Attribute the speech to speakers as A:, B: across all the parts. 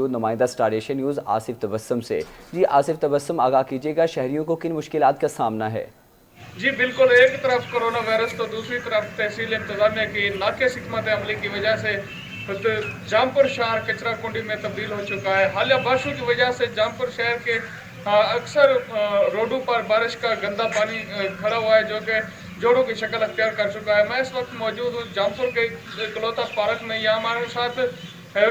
A: نمائندہ star Asia news Asif تبسم سے۔ جی آصف تبسم، آگاہ کیجیے گا شہریوں کو کن مشکلات کا سامنا ہے؟
B: جی بالکل، ایک طرف کرونا وائرس تو دوسری طرف تحصیل انتظامیہ کی ناقص حکمت عملی کی وجہ سے جامپور شہر کچرا کنڈی میں تبدیل ہو چکا ہے۔ حالیہ بارشوں کی وجہ سے جامپور شہر کے اکثر روڈوں پر بارش کا گندا پانی کھڑا ہوا ہے، جو کہ جوڑوں کی شکل اختیار کر چکا ہے۔ میں اس وقت موجود ہوں جامپور کے کلوتا پارک میں۔ یہاں ہمارے ساتھ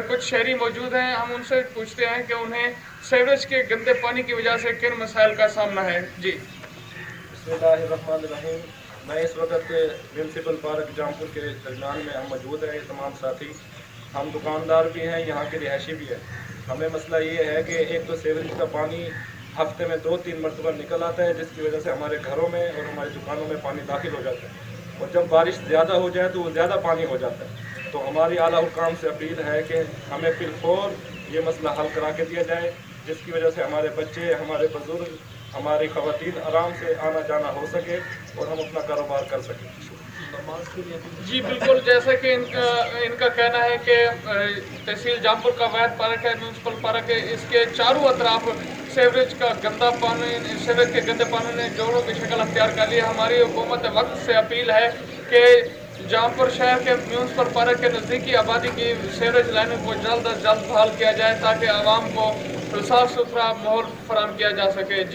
B: کچھ شہری موجود ہیں، ہم ان سے پوچھتے ہیں کہ انہیں سیوریج کے گندے پانی کی وجہ سے کن مسائل کا سامنا ہے۔ جی
C: بسم اللہ الرحمن الرحیم۔ میں اس وقت میونسپل پارک جامپور کے درمیان میں ہم موجود ہیں۔ تمام ساتھی ہم دکاندار بھی ہیں، یہاں کے رہائشی بھی ہیں۔ ہمیں مسئلہ یہ ہے کہ ایک تو سیوریج کا پانی ہفتے میں 2-3 مرتبہ نکل آتا ہے، جس کی وجہ سے ہمارے گھروں میں اور ہماری دکانوں میں پانی داخل ہو جاتا ہے، اور جب بارش زیادہ ہو جائے تو وہ زیادہ پانی ہو جاتا ہے۔ تو ہماری اعلیٰ حکام سے اپیل ہے کہ ہمیں بالفور یہ مسئلہ حل کرا کے دیا جائے، جس کی وجہ سے ہمارے بچے، ہمارے بزرگ، ہماری خواتین آرام سے آنا جانا ہو سکے اور ہم اپنا کاروبار کر سکیں۔
B: جی بالکل، جیسا کہ ان کا کہنا ہے کہ تحصیل جامپور کا واحد پارک ہے، میونسپل پارک ہے، اس کے چاروں اطراف سیوریج کے گندے پانی نے جوڑوں کی شکل اختیار کر لی ہے۔ ہماری حکومت وقت سے اپیل ہے کہ جامپور شہر کے میونسپل پارک کے نزدیکی آبادی کی سیوریج لائنوں کو جلد از جلد بحال کیا جائے، تاکہ عوام کو صاف ستھرا ماحول فراہم کیا جا سکے۔ جی